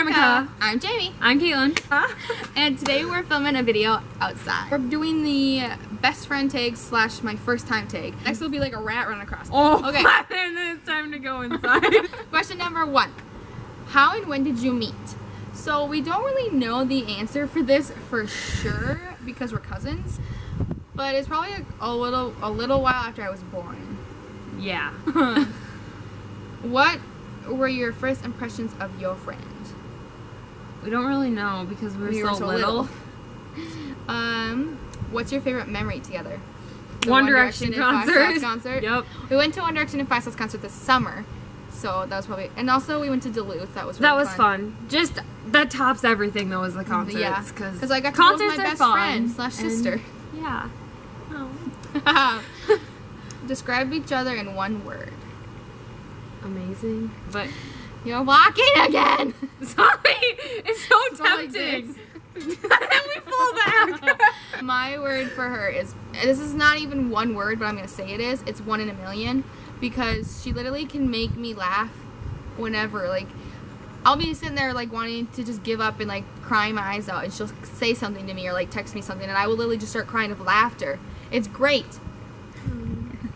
America. I'm Jamie. I'm Caitlin. And today we're filming a video outside. We're doing the best friend tag / my first time tag. Next will be like a rat running across. Oh, okay. And then it's time to go inside. Question number 1. How and when did you meet? So we don't really know the answer for this for sure because we're cousins, but it's probably a little while after I was born. Yeah. What were your first impressions of your friend? We don't really know because we were so little. What's your favorite memory together? The One Direction and Five concert. Sauce concert. Yep. We went to One Direction and Five Sauce concert this summer, so that was probably. And also we went to Duluth. That was really That was fun. Just that tops everything though was the concerts. Yeah, because I got to go with my best friend / sister. Yeah. Oh. Describe each other in one word. Amazing. But you're walking again. sorry, it's so tempting. And then we fall back. My word for her is, this is not even one word, but I'm gonna say it is. It's 1 in a million, because she literally can make me laugh whenever. Like, I'll be sitting there like wanting to just give up and like crying my eyes out, and she'll say something to me or like text me something, and I will literally just start crying of laughter. It's great.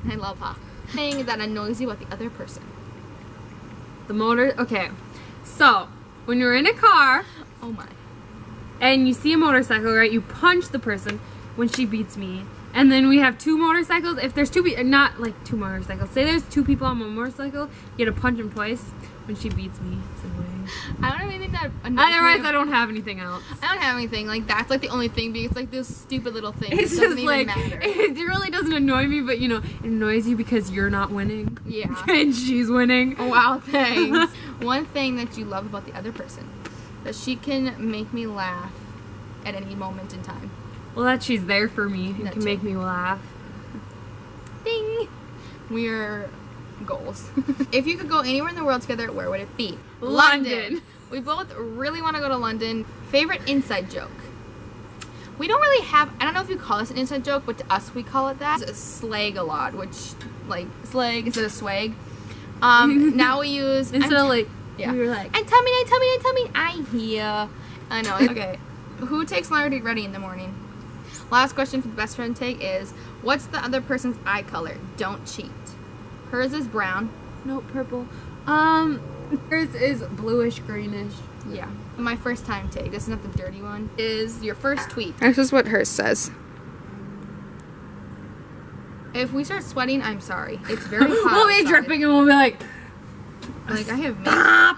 I love her. Thing that annoys you about the other person. The motor. Okay, so when you're in a car. Oh my. And you see a motorcycle, right? You punch the person when she beats me. And then we have 2 motorcycles. If there's 2 people, not like 2 motorcycles. Say there's 2 people on one motorcycle, you get to punch them twice when she beats me. It's annoying. I don't have anything that annoys Otherwise, me. I don't have anything else. I don't have anything. Like, that's like the only thing, because it's like this stupid little thing. It's it just doesn't like, even matter. it really doesn't annoy me, but you know, it annoys you because you're not winning. Yeah. And she's winning. Oh, wow, thanks. One thing that you love about the other person, that she can make me laugh at any moment in time. Well, that she's there for me and That can too. make me laugh. Ding! We're goals. If you could go anywhere in the world together, where would it be? London. We both really want to go to London. Favorite inside joke? We don't really have, I don't know if you call this an inside joke, but to us we call it that. It's slag a lot, which, like, slag instead of swag. Now we use... Instead of like, yeah. we were like, And tell me, I hear. I know. Okay. Who takes longer to get ready in the morning? Last question for the best friend take is, what's the other person's eye color? Don't cheat. Hers is brown. no, purple. Hers is bluish greenish. Yeah. My first time take, this is not the dirty one, is your first tweet. This is what hers says. If we start sweating, I'm sorry. It's very hot. We'll be outside. dripping and we'll be like, Like, I have stop.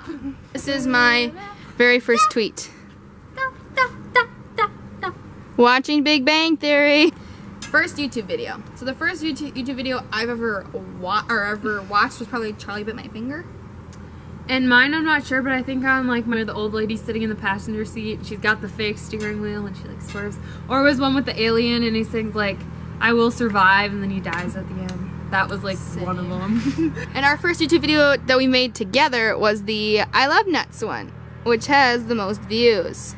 This is my very first tweet. Watching Big Bang Theory. First YouTube video. So the first YouTube video I've ever watched was probably Charlie Bit My Finger. And mine, I'm not sure, but I think I'm like the old lady sitting in the passenger seat. She's got the fake steering wheel and she like swerves. Or it was one with the alien and he sings like, I will survive, and then he dies at the end. That was like one of them. And our first YouTube video that we made together was the I Love Nuts one, which has the most views.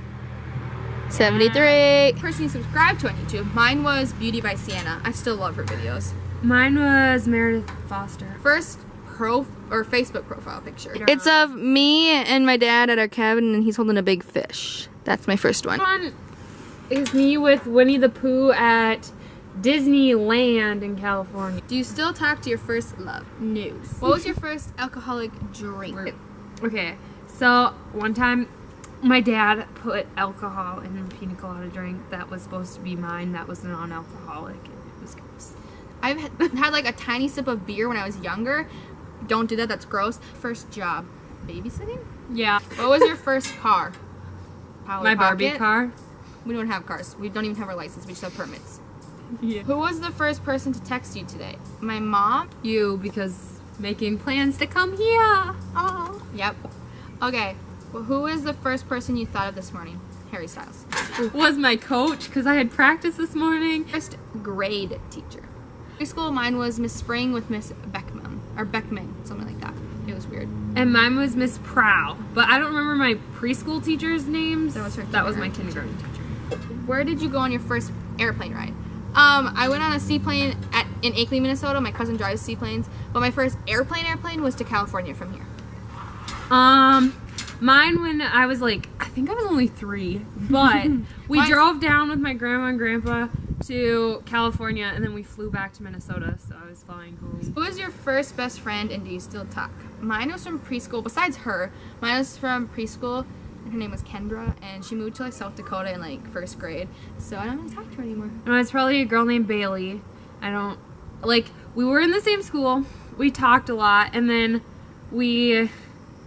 73. Person you subscribe to on YouTube. Mine was Beauty by Sienna. I still love her videos. Mine was Meredith Foster. First Facebook profile picture. It's of me and my dad at our cabin, and he's holding a big fish. That's my first one. One is me with Winnie the Pooh at Disneyland in California. Do you still talk to your first love? No. What was your first alcoholic drink? Okay, so one time my dad put alcohol in a pina colada drink that was supposed to be mine that was non-alcoholic. It was gross. I've had like a tiny sip of beer when I was younger. Don't do that, that's gross. First job, babysitting? Yeah. What was your first car? My Barbie car. We don't have cars. We don't even have our license. We just have permits. Yeah. Who was the first person to text you today? My mom? You, because making plans to come here. Oh. Yep. Okay. Well, who is the first person you thought of this morning? Harry Styles. Was my coach, because I had practice this morning. First grade teacher. Preschool, mine was Miss Spring with Miss Beckman. Or Beckman, something like that. It was weird. And mine was Miss Prow. But I don't remember my preschool teacher's names. That was my kindergarten teacher. Where did you go on your first airplane ride? I went on a seaplane in Akeley, Minnesota. My cousin drives seaplanes. But my first airplane was to California from here. Mine when I was like, I think I was only 3, but we drove down with my grandma and grandpa to California, and then we flew back to Minnesota, so I was flying home. Who was your first best friend, and do you still talk? Mine was from preschool. Besides her, mine was from preschool, and her name was Kendra, and she moved to like South Dakota in like 1st grade, so I don't really talk to her anymore. And it's probably a girl named Bailey. I don't, like, we were in the same school, we talked a lot, and then we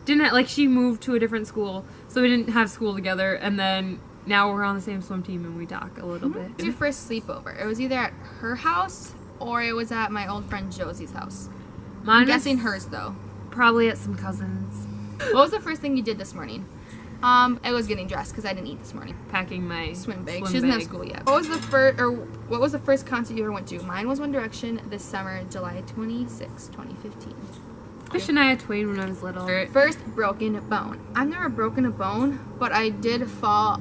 didn't, like, she moved to a different school, so we didn't have school together, and then now we're on the same swim team and we talk a little bit. What was your first sleepover? It was either at her house or it was at my old friend Josie's house. I'm guessing hers though. Probably at some cousins. What was the first thing you did this morning? It was getting dressed because I didn't eat this morning. Packing my swim bag. She doesn't have school yet. What was the first concert you ever went to? Mine was One Direction this summer, July 26, 2015. I wish Shania Twain when I was little. First broken bone. I've never broken a bone, but I did fall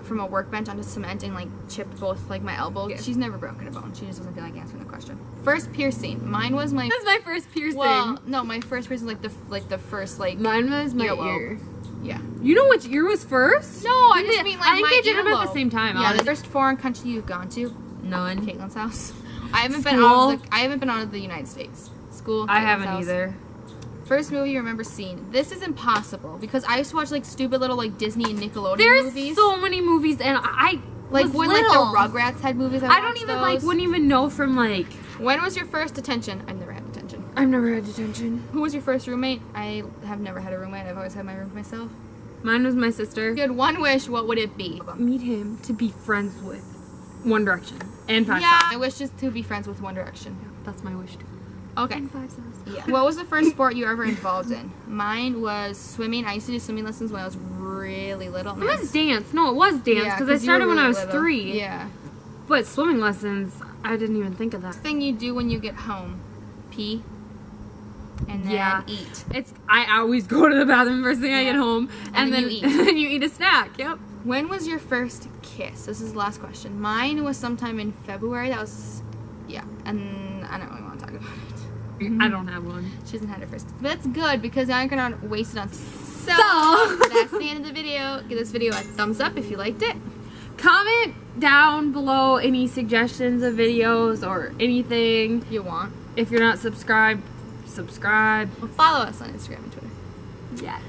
from a workbench onto cement and like chipped both like my elbows. Yeah. She's never broken a bone. She just doesn't feel like answering the question. First piercing. Mine was my. That was my first piercing. Well, no, my first piercing was like the first like. Mine was my earlobe. ear. Yeah. You know which ear was first? No, I just mean like I think my they did them earlobe. at the same time. Yeah. The first foreign country you've gone to? None. Caitlin's house. I haven't School? been out of the United States. School. I Caitlin's haven't house. either. First movie you remember seeing. This is impossible because I used to watch like stupid little like Disney and Nickelodeon There's movies. so many movies, and I like was when little. like the Rugrats had movies. I don't even like wouldn't even know from like. When was your first detention? I've never had detention. I've never had detention. Who was your first roommate? I have never had a roommate. I've always had my room to myself. Mine was my sister. If you had one wish, what would it be? Meet him to be friends with One Direction and Five Yeah, Sauce. I wish just to be friends with One Direction. That's my wish too. Okay. And Five Sauce. Yeah. What was the first sport you were ever involved in? Mine was swimming. I used to do swimming lessons when I was really little. It was dance. No, it was dance because I started when I was 3. Yeah. But swimming lessons, I didn't even think of that. Thing you do when you get home? Pee. And then eat. I always go to the bathroom first thing I get home, and then you eat. and then you eat a snack. Yep. When was your first kiss? This is the last question. Mine was sometime in February. That was, yeah. And I don't really want to talk about it. I don't have one. She hasn't had her first kiss. But that's good because now I'm going to waste it on. So, that's the end of the video. Give this video a thumbs up if you liked it. Comment down below any suggestions of videos or anything. You want. If you're not subscribed, subscribe. Well, follow us on Instagram and Twitter. Yes.